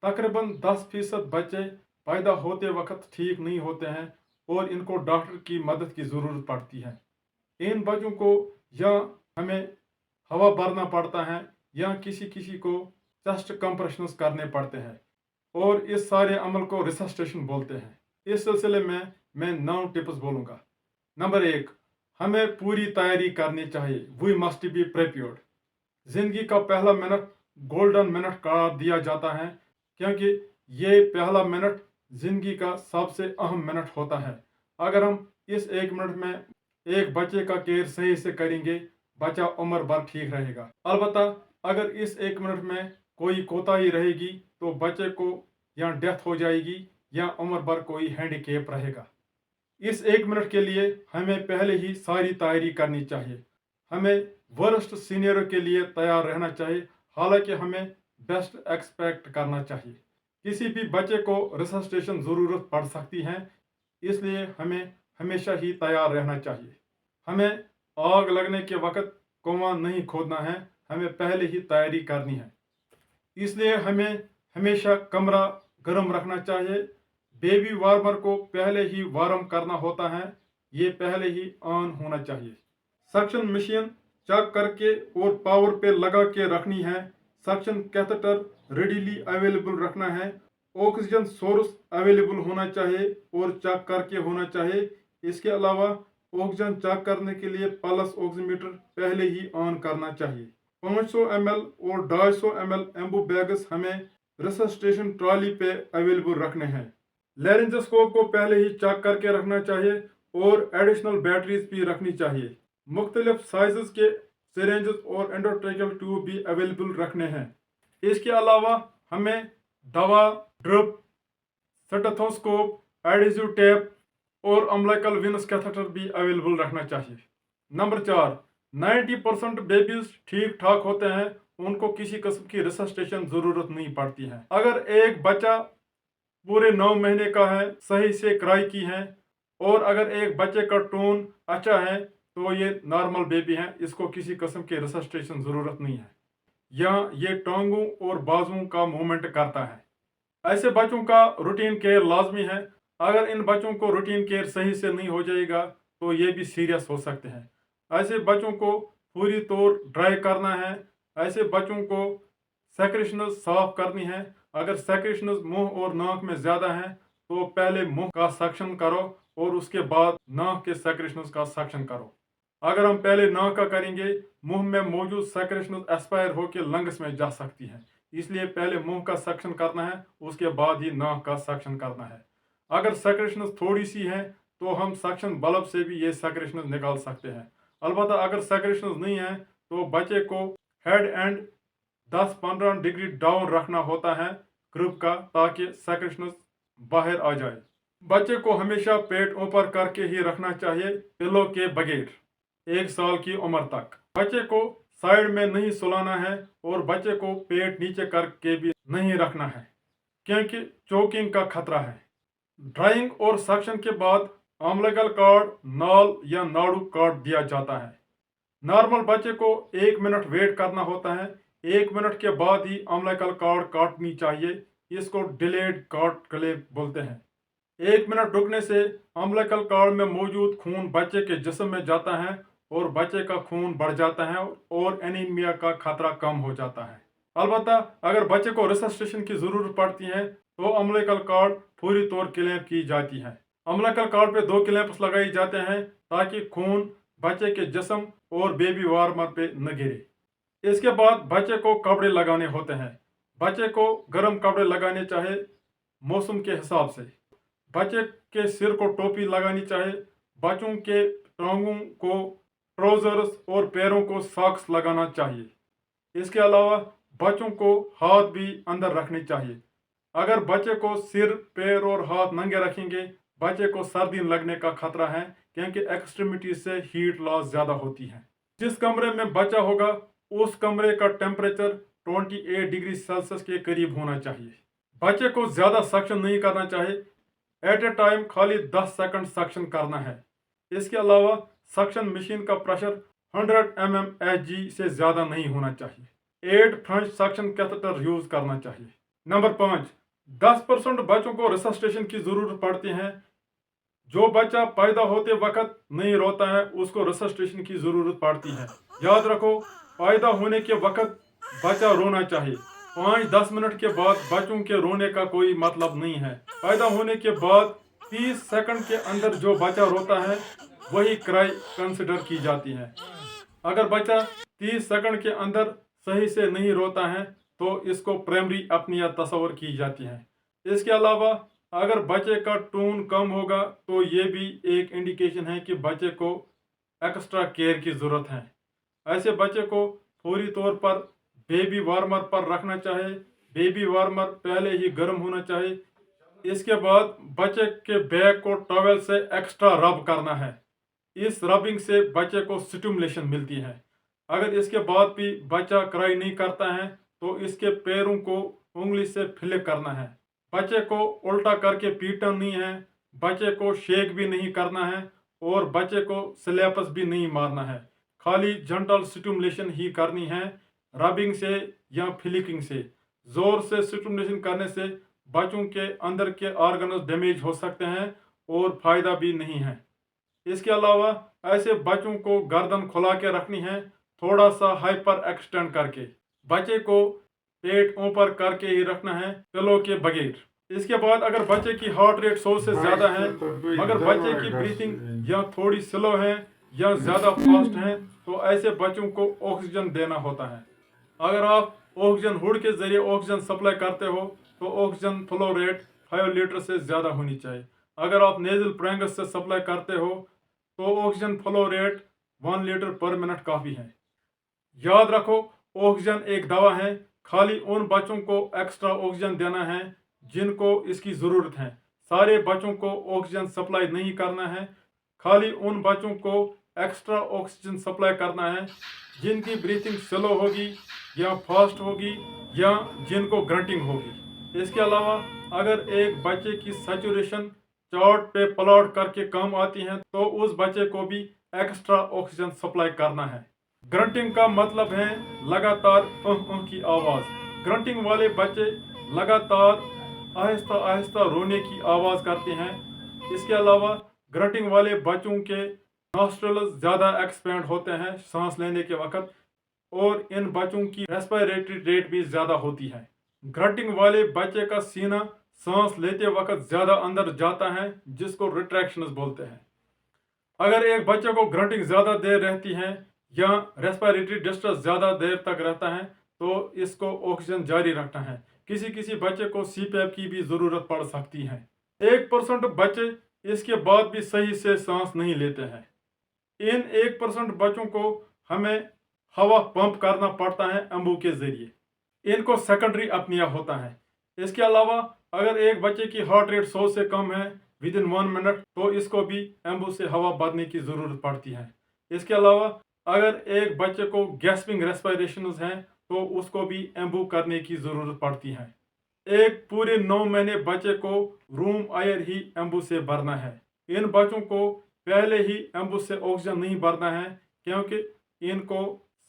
तकरीबन 10% बच्चे पैदा होते वक्त ठीक नहीं होते हैं और इनको डॉक्टर की मदद की ज़रूरत पड़ती है। इन बच्चों को या हमें हवा भरना पड़ता है या किसी किसी को चेस्ट कंप्रेशंस करने पड़ते हैं और इस सारे अमल को रिसस्टेशन बोलते हैं। इस सिलसिले में मैं 9 टिप्स बोलूँगा। नंबर 1, हमें पूरी तैयारी करनी चाहिए। We must be prepared. जिंदगी का पहला मिनट गोल्डन मिनट करार दिया जाता है क्योंकि ये पहला मिनट जिंदगी का सबसे अहम मिनट होता है। अगर हम इस 1 मिनट में एक बच्चे का केयर सही से करेंगे, बच्चा उम्र भर ठीक रहेगा। अलबत्ता अगर इस 1 मिनट में कोई कोताही रहेगी तो बच्चे को या डेथ हो जाएगी या उम्र भर कोई हैंडीकेप रहेगा। इस 1 मिनट के लिए हमें पहले ही सारी तैयारी करनी चाहिए। हमें वर्स्ट सीनियरों के लिए तैयार रहना चाहिए, हालांकि हमें बेस्ट एक्सपेक्ट करना चाहिए। किसी भी बच्चे को रिसस्टेशन ज़रूरत पड़ सकती है, इसलिए हमें हमेशा ही तैयार रहना चाहिए। हमें आग लगने के वक्त कुआं नहीं खोदना है, हमें पहले ही तैयारी करनी है। इसलिए हमें हमेशा कमरा गर्म रखना चाहिए। बेबी वार्मर को पहले ही वार्म करना होता है, ये पहले ही ऑन होना चाहिए। सक्शन मशीन चेक करके और पावर पे लगा के रखनी है। सक्शन कैथेटर रेडीली अवेलेबल रखना है। ऑक्सीजन सोर्स अवेलेबल होना चाहिए और चेक करके होना चाहिए। इसके अलावा ऑक्सीजन चेक करने के लिए पल्स ऑक्सीमीटर पहले ही ऑन करना चाहिए। 500 ml और 250 ml एम्बू बैग्स हमें रिसस्टेशन ट्रॉली पे अवेलेबल रखने हैं। लेरिंजोस्कोप को पहले ही चेक करके रखना चाहिए और एडिशनल बैटरीज भी रखनी चाहिए। मुख्तलिफ साइजेस के सिरेंजेस और एंडोट्रेकियल ट्यूब भी अवेलेबल रखने हैं। इसके अलावा हमें दवा, ड्रिप, स्टेथोस्कोप, एडिसिव टेप और अम्बिलिकल वेनस कैथेटर भी अवेलेबल रखना चाहिए। नंबर 4, 90% बेबीज ठीक ठाक होते हैं, उनको किसी किस्म की रिसस्टेशन ज़रूरत नहीं पड़ती है। अगर एक बच्चा पूरे 9 महीने का है, सही से क्राई की है और अगर एक बच्चे का टोन अच्छा है तो ये नॉर्मल बेबी है, इसको किसी किस्म की रिसस्टेशन ज़रूरत नहीं है। या ये टांगों और बाजुओं का मूवमेंट करता है। ऐसे बच्चों का रूटीन केयर लाजमी है। अगर इन बच्चों को रूटीन केयर सही से नहीं हो जाएगा तो ये भी सीरियस हो सकते हैं। ऐसे बच्चों को पूरी तौर ड्राई करना है। ऐसे बच्चों को सेक्रेशंस साफ करनी है। अगर सेक्रेशंस मुंह और नाक में ज़्यादा हैं तो पहले मुंह का सक्शन करो और उसके बाद नाक के सेक्रेशंस का सक्शन करो। अगर हम पहले नाक का करेंगे, मुंह में मौजूद सेक्रेशंस एक्सपायर होकर लंग्स में जा सकती हैं, इसलिए पहले मुंह का सक्शन करना है, उसके बाद ही नाक का सक्शन करना है। अगर सेक्रेशंस थोड़ी सी हैं तो हम सक्शन बल्ब से भी ये सेक्रेशंस निकाल सकते हैं। अलबत्ता अगर सेक्रेशंस नहीं है तो बच्चे को हेड एंड 10-15 डिग्री डाउन रखना होता है क्रिब का, ताकि सेक्रेशंस बाहर आ जाए। बच्चे को हमेशा पेट ऊपर करके ही रखना चाहिए, पिलो के बगैर, 1 साल की उम्र तक। बच्चे को साइड में नहीं सुलाना है और बच्चे को पेट नीचे करके भी नहीं रखना है क्योंकि चोकिंग का खतरा है। ड्राइंग और सक्शन के बाद अम्बिलिकल कॉर्ड, नाल या नाड़ू काट दिया जाता है। नॉर्मल बच्चे को 1 मिनट वेट करना होता है। 1 मिनट के बाद ही अम्बिलिकल कॉर्ड काटनी चाहिए, इसको डिलेड कॉर्ड क्लेप बोलते हैं। 1 मिनट रुकने से अम्बिलिकल कॉर्ड में मौजूद खून बच्चे के जिस्म में जाता है और बच्चे का खून बढ़ जाता है और एनीमिया का खतरा कम हो जाता है। अलबत्ता अगर बच्चे को रिसस्टेशन की ज़रूरत पड़ती है तो अम्बिलिकल कॉर्ड पूरी तौर क्लैंप की जाती है। अम्बिलिकल कॉर्ड पे 2 क्लैंप्स लगाई जाते हैं ताकि खून बच्चे के जिस्म और बेबी वार्मर पे न गिरे। इसके बाद बच्चे को कपड़े लगाने होते हैं। बच्चे को गर्म कपड़े लगाने चाहिए मौसम के हिसाब से। बच्चे के सिर को टोपी लगानी चाहिए। बच्चों के टांगों को ट्राउजर्स और पैरों को सॉक्स लगाना चाहिए। इसके अलावा बच्चों को हाथ भी अंदर रखने चाहिए। अगर बच्चे को सिर, पैर और हाथ नंगे रखेंगे, बच्चे को सर्दी लगने का खतरा है क्योंकि एक्सट्रीमिटी से हीट लॉस ज़्यादा होती है। जिस कमरे में बच्चा होगा उस कमरे का टेम्परेचर 28 डिग्री सेल्सियस के करीब होना चाहिए। बच्चे को ज़्यादा सक्शन नहीं करना चाहिए। एट ए टाइम खाली 10 सेकंड सक्शन करना है। इसके अलावा सक्शन मशीन का प्रेशर 100 mmHg से ज़्यादा नहीं होना चाहिए। 8 फ्रेंच सक्शन कैथेटर यूज़ करना चाहिए। नंबर 5, 10% बच्चों को रिससिटेशन की ज़रूरत पड़ती है। जो बच्चा पैदा होते वक्त नहीं रोता है उसको रिससिटेशन की ज़रूरत पड़ती है। याद रखो, पैदा होने के वक्त बच्चा रोना चाहिए। 5-10 मिनट के बाद बच्चों के रोने का कोई मतलब नहीं है। पैदा होने के बाद 30 सेकंड के अंदर जो बच्चा रोता है वही क्राई कंसिडर की जाती है। अगर बच्चा 30 सेकंड के अंदर सही से नहीं रोता है तो इसको प्राइमरी अपनिया तस्वर की जाती है। इसके अलावा अगर बच्चे का टोन कम होगा तो ये भी एक इंडिकेशन है कि बच्चे को एक्स्ट्रा केयर की ज़रूरत है। ऐसे बच्चे को फौरी तौर पर बेबी वार्मर पर रखना चाहिए। बेबी वार्मर पहले ही गर्म होना चाहिए। इसके बाद बच्चे के बैक को टॉवेल से एक्स्ट्रा रब करना है। इस रबिंग से बच्चे को स्टिमुलेशन मिलती है। अगर इसके बाद भी बच्चा क्राई नहीं करता है तो इसके पैरों को उंगली से फ्लिक करना है। बच्चे को उल्टा करके पीटना नहीं है, बच्चे को शेक भी नहीं करना है और बच्चे को स्लैप्स भी नहीं मारना है। खाली जेंटल स्टिमुलेशन ही करनी है, रबिंग से या फ्लिकिंग से। जोर से स्टिमुलेशन करने से बच्चों के अंदर के ऑर्गन्स डैमेज हो सकते हैं और फायदा भी नहीं है। इसके अलावा ऐसे बच्चों को गर्दन खुला के रखनी है, थोड़ा सा हाइपर एक्सटेंड करके। बच्चे को पेट ऊपर करके ही रखना है, पिलो के बगैर। इसके बाद अगर बच्चे की हार्ट रेट 100 से ज़्यादा है मगर बच्चे की ब्रीथिंग या थोड़ी स्लो है या ज़्यादा फास्ट है तो ऐसे बच्चों को ऑक्सीजन देना होता है। अगर आप ऑक्सीजन हुड के ज़रिए ऑक्सीजन सप्लाई करते हो तो ऑक्सीजन फ्लो रेट 5 लीटर से ज़्यादा होनी चाहिए। अगर आप नेजल प्रेंगस से सप्लाई करते हो तो ऑक्सीजन फ्लो रेट 1 लीटर पर मिनट काफ़ी है। याद रखो, ऑक्सीजन एक दवा है, खाली उन बच्चों को एक्स्ट्रा ऑक्सीजन देना है जिनको इसकी ज़रूरत है। सारे बच्चों को ऑक्सीजन सप्लाई नहीं करना है, खाली उन बच्चों को एक्स्ट्रा ऑक्सीजन सप्लाई करना है जिनकी ब्रीथिंग स्लो होगी या फास्ट होगी या जिनको ग्रंटिंग होगी। इसके अलावा अगर एक बच्चे की सैचुरेशन चार्ट पे प्लॉट करके कम आती है तो उस बच्चे को भी एक्स्ट्रा ऑक्सीजन सप्लाई करना है। ग्रंटिंग का मतलब है लगातार की आवाज़। ग्रंटिंग वाले बच्चे लगातार आहिस्ता आहिस्ता रोने की आवाज़ करते हैं। इसके अलावा ग्रंटिंग वाले बच्चों के नॉस्ट्रल्स ज़्यादा एक्सपेंड होते हैं सांस लेने के वक्त और इन बच्चों की रेस्पिरेटरी रेट भी ज़्यादा होती है। ग्रंटिंग वाले बच्चे का सीना सांस लेते वक्त ज़्यादा अंदर जाता है जिसको रिट्रैक्शंस बोलते हैं। अगर एक बच्चे को ग्रंटिंग ज़्यादा देर रहती है या रेस्पिरेटरी डिस्ट्रेस ज़्यादा देर तक रहता है तो इसको ऑक्सीजन जारी रखना है। किसी किसी बच्चे को सीपैप की भी ज़रूरत पड़ सकती है। 1% बच्चे इसके बाद भी सही से सांस नहीं लेते हैं। इन 1% बच्चों को हमें हवा पंप करना पड़ता है एम्बू के ज़रिए। इनको सेकेंडरी अपनिया होता है। इसके अलावा अगर एक बच्चे की हार्ट रेट 100 से कम है विद इन 1 मिनट तो इसको भी एम्बू से हवा भरने की ज़रूरत पड़ती है। इसके अलावा अगर एक बच्चे को गैस्पिंग रेस्पिरेशंस हैं तो उसको भी एम्बू करने की ज़रूरत पड़ती है। एक पूरे 9 महीने बच्चे को रूम एयर ही एम्बू से भरना है। इन बच्चों को पहले ही एम्बू से ऑक्सीजन नहीं भरना है क्योंकि इनको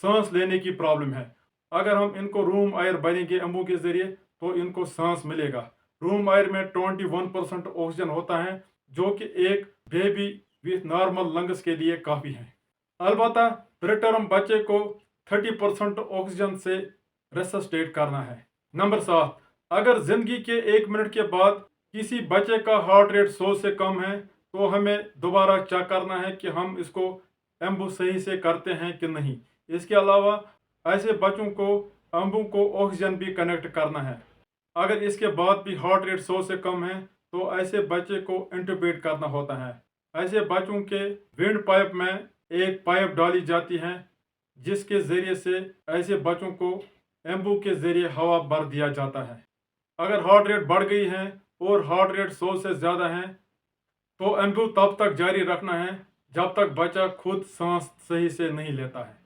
सांस लेने की प्रॉब्लम है। अगर हम इनको रूम एयर भरेंगे एम्बू के ज़रिए तो इनको सांस मिलेगा। रूम एयर में 21% ऑक्सीजन होता है जो कि एक बेबी विथ नॉर्मल लंग्स के लिए काफ़ी है। अलबत्ता प्रीटर्म बच्चे को 30% ऑक्सीजन से रेससिटेट करना है। नंबर 7, अगर ज़िंदगी के 1 मिनट के बाद किसी बच्चे का हार्ट रेट 100 से कम है तो हमें दोबारा चेक करना है कि हम इसको एम्बू सही से करते हैं कि नहीं। इसके अलावा ऐसे बच्चों को एम्बू को ऑक्सीजन भी कनेक्ट करना है। अगर इसके बाद भी हार्ट रेट 100 से कम है तो ऐसे बच्चे को इंट्यूबेट करना होता है। ऐसे बच्चों के विंड पाइप में एक पाइप डाली जाती है जिसके ज़रिए से ऐसे बच्चों को एम्बू के ज़रिए हवा भर दिया जाता है। अगर हार्ट रेट बढ़ गई है और हार्ट रेट 100 से ज़्यादा है तो एम्बू तब तक जारी रखना है जब तक बच्चा खुद सांस सही से नहीं लेता है।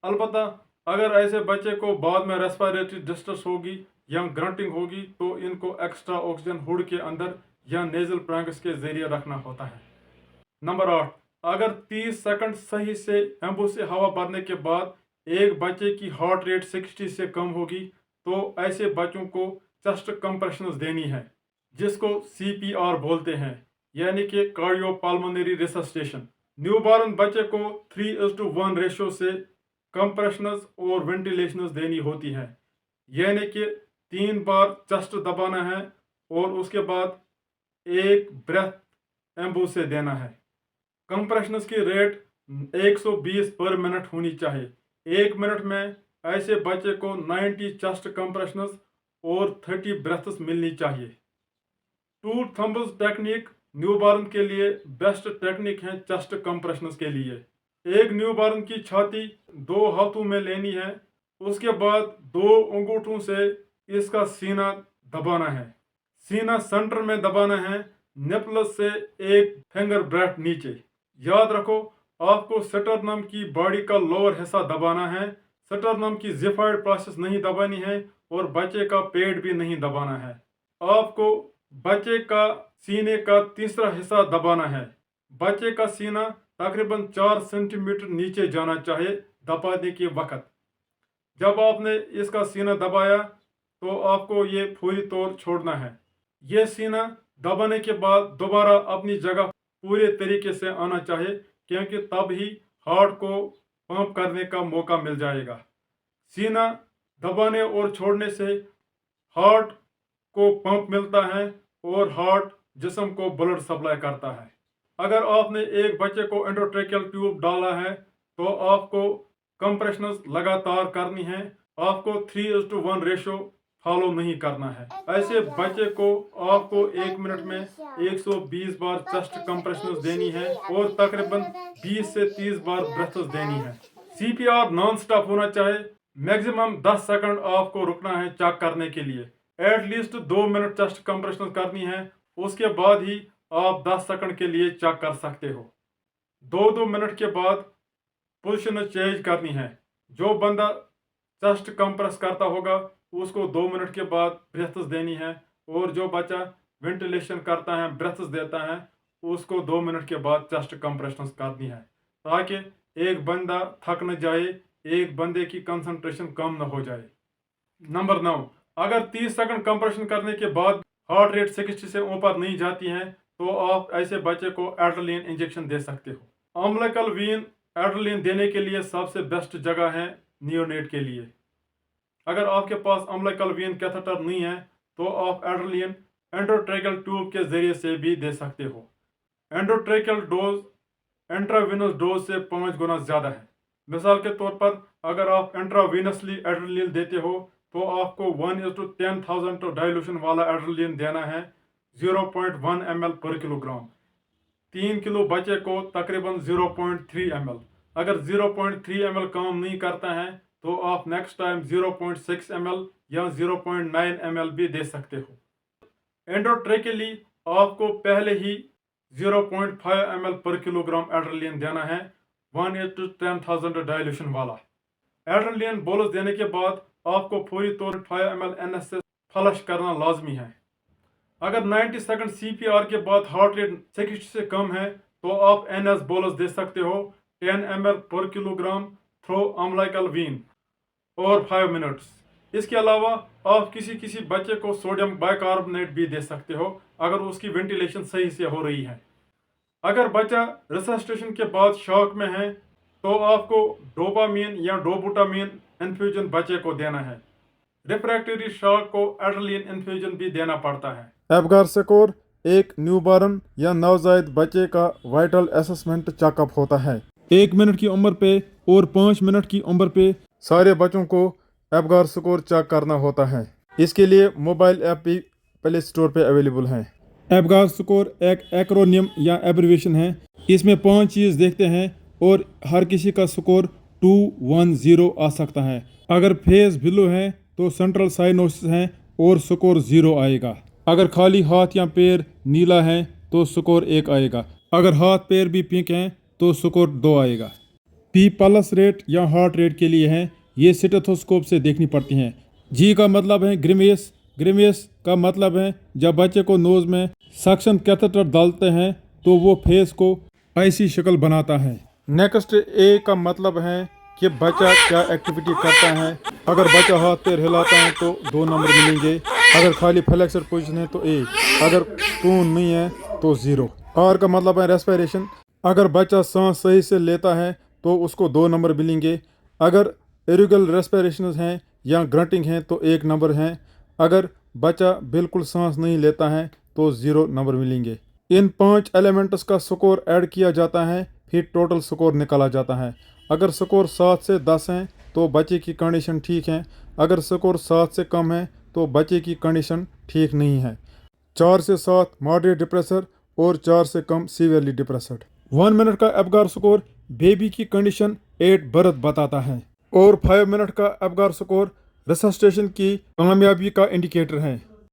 अलबत्ता अगर ऐसे बच्चे को बाद में रेस्पिरेटरी डिस्ट्रेस होगी या ग्रंटिंग होगी तो इनको एक्स्ट्रा ऑक्सीजन हुड के अंदर या नेजल प्रेंगस के ज़रिए रखना होता है। नंबर 8, अगर 30 सेकंड सही से एम्बू से हवा भरने के बाद एक बच्चे की हार्ट रेट 60 से कम होगी तो ऐसे बच्चों को चेस्ट कंप्रेशंस देनी है, जिसको CPR बोलते हैं, यानी कि कार्डियोपल्मोनरी रिससिटेशन। न्यूबॉर्न बच्चे को 3:1 रेशो से कंप्रेशंस और वेंटिलेशंस देनी होती है, यानी कि 3 बार चेस्ट दबाना है और उसके बाद एक ब्रेथ एम्बू से देना है। कंप्रेशंस की रेट 120 पर मिनट होनी चाहिए। 1 मिनट में ऐसे बच्चे को 90 चेस्ट कंप्रेशंस और 30 ब्रेथ्स मिलनी चाहिए। टू थंब्स टेक्निक न्यूबॉर्न के लिए बेस्ट टेक्निक है चेस्ट कंप्रेशंस के लिए। एक न्यूबॉर्न की छाती 2 हाथों में लेनी है, उसके बाद 2 अंगूठों से इसका सीना दबाना है। सीना सेंटर में दबाना है, निपल्स से एक फिंगर ब्रेथ नीचे। याद रखो, आपको स्टर्नम की बॉडी का लोअर हिस्सा दबाना है, स्टर्नम की जिफाइड प्रोसेस नहीं दबानी है और बच्चे का पेट भी नहीं दबाना है। आपको बच्चे का सीने का तीसरा हिस्सा दबाना है। बच्चे का सीना तकरीबन 4 सेंटीमीटर नीचे जाना चाहिए दबाने के वक्त। जब आपने इसका सीना दबाया तो आपको ये पूरी तौर छोड़ना है। ये सीना दबाने के बाद दोबारा अपनी जगह पूरे तरीके से आना चाहिए, क्योंकि तब ही हार्ट को पंप करने का मौका मिल जाएगा। सीना दबाने और छोड़ने से हार्ट को पंप मिलता है और हार्ट जिस्म को ब्लड सप्लाई करता है। अगर आपने एक बच्चे को एंडोट्रेकियल ट्यूब डाला है तो आपको कंप्रेशंस लगातार करनी है। आपको 3:1 रेशो फॉलो नहीं करना है। ऐसे बच्चे को आपको 1 मिनट में 120 बार चेस्ट कंप्रेशंस देनी है और तकरीबन 20 से 30 बार ब्रेथ्स देनी है। CPR नॉन स्टॉप होना चाहिए। मैक्सिमम 10 सेकंड आपको रुकना है चेक करने के लिए। एटलीस्ट 2 मिनट चेस्ट कंप्रेशन करनी है, उसके बाद ही आप 10 सेकंड के लिए चेक कर सकते हो। 2-2 मिनट के बाद पोजीशन चेंज करनी है। जो बंदा चेस्ट कंप्रेस करता होगा उसको 2 मिनट के बाद ब्रेथ्स देनी है, और जो बच्चा वेंटिलेशन करता है, ब्रेथ्स देता है, उसको 2 मिनट के बाद चेस्ट कंप्रेशन करनी है, ताकि एक बंदा थक न जाए, एक बंदे की कंसंट्रेशन कम न हो जाए। नंबर 9, अगर 30 सेकंड कंप्रेशन करने के बाद हार्ट रेट 60 से ऊपर नहीं जाती है तो आप ऐसे बच्चे को एड्रेनलिन इंजेक्शन दे सकते हो। अम्बिलिकल वीन एड्रेनलिन देने के लिए सबसे बेस्ट जगह है नियोनेट के लिए। अगर आपके पास अम्बिलिकल वीन कैथेटर नहीं है तो आप एड्रेनलिन एंडोट्रेकियल ट्यूब के जरिए से भी दे सकते हो। एंडोट्रेकियल डोज इंट्रावीनस डोज से 5 गुना ज़्यादा है। मिसाल के तौर पर अगर आप इंट्रावीनसली एड्रेनलिन देते हो तो आपको 1:10,000 डाइल्यूशन वाला एड्रेनलिन देना है 0.1 ml पर किलोग्राम। 3 किलो बच्चे को तकरीबन 0.3 ml। अगर 0.3 ml काम नहीं करता है तो आप नेक्स्ट टाइम 0.6 ml या 0.9 ml भी दे सकते हो। एंडोट्रेकियली आपको पहले ही 0.5 ml पर किलोग्राम एड्रेनलिन देना है 1:10,000 डाइल्यूशन वाला। एड्रेनलिन बोलस देने के बाद आपको पूरी तौर 5 ml NS से फ्लश करना लाजमी है। अगर 90 सेकंड CPR के बाद हार्ट रेट 60 से कम है तो आप NS बोलस दे सकते हो 10 ml पर किलोग्राम थ्रो अम्बिलिकल वीन और 5 मिनट्स। इसके अलावा आप किसी बच्चे को सोडियम बाइकार्बोनेट भी दे सकते हो अगर उसकी वेंटिलेशन सही से हो रही है। अगर बच्चा रिससिटेशन के बाद शॉक में है तो आपको डोपामीन या डोबुटामीन इन्फ्यूजन बच्चे को देना है। रिफ्रैक्टरी शॉक को एड्रेनलिन इन्फ्यूजन भी देना पड़ता है। एबगार स्कोर एक न्यूबॉर्न या नवजायद बच्चे का वाइटल असेसमेंट चेकअप होता है। 1 मिनट की उम्र पे और 5 मिनट की उम्र पे सारे बच्चों को एबगार स्कोर चेक करना होता है। इसके लिए मोबाइल ऐप भी प्ले स्टोर पे अवेलेबल है। एबगार स्कोर एक एक्रोनियम या एब्रिविएशन है। इसमें 5 चीज़ देखते हैं और हर किसी का स्कोर 210 आ सकता है। अगर फेस बिलो है तो सेंट्रल साइनोसिस है और स्कोर 0 आएगा। अगर खाली हाथ या पैर नीला है तो स्कोर 1 आएगा। अगर हाथ पैर भी पिंक हैं तो स्कोर 2 आएगा। पी पल्स रेट या हार्ट रेट के लिए है, ये स्टेथोस्कोप से देखनी पड़ती हैं। जी का मतलब है ग्रिमेस। ग्रिमेस का मतलब है जब बच्चे को नोज में सक्शन कैथेटर डालते हैं तो वो फेस को ऐसी शक्ल बनाता है। नेक्स्ट ए का मतलब है कि बच्चा क्या एक्टिविटी करता है। अगर बच्चा हाथ पैर हिलाता है तो 2 नंबर मिलेंगे। اگر خالی فلیکسڈ پوزیشن ہے تو 1، اگر کون نہیں ہے تو 0۔ آر کا مطلب ہے ریسپیریشن۔ اگر بچہ سانس صحیح سے لیتا ہے تو اس کو 2 نمبر ملیں گے، اگر ایریگل ریسپیریشنز ہیں یا گرنٹنگ ہیں تو 1 نمبر ہیں، اگر بچہ بالکل سانس نہیں لیتا ہے تو 0 نمبر ملیں گے۔ ان 5 ایلیمنٹس کا سکور ایڈ کیا جاتا ہے، پھر ٹوٹل سکور نکالا جاتا ہے۔ اگر سکور 7 سے 10 ہیں تو بچے کی کنڈیشن ٹھیک ہے، اگر سکور 7 سے کم ہے تو بچے کی کنڈیشن ٹھیک نہیں ہے۔ 4 سے 7 ماڈریٹ ڈپریسر اور 4 سے کم سیویئرلی ڈپریسڈ۔ 1 منٹ کا ایبگار سکور بیبی کی کنڈیشن ایٹ برتھ بتاتا ہے، اور 5 منٹ کا ایبگار سکور ریسسٹیشن کی کامیابی کا انڈیکیٹر ہے۔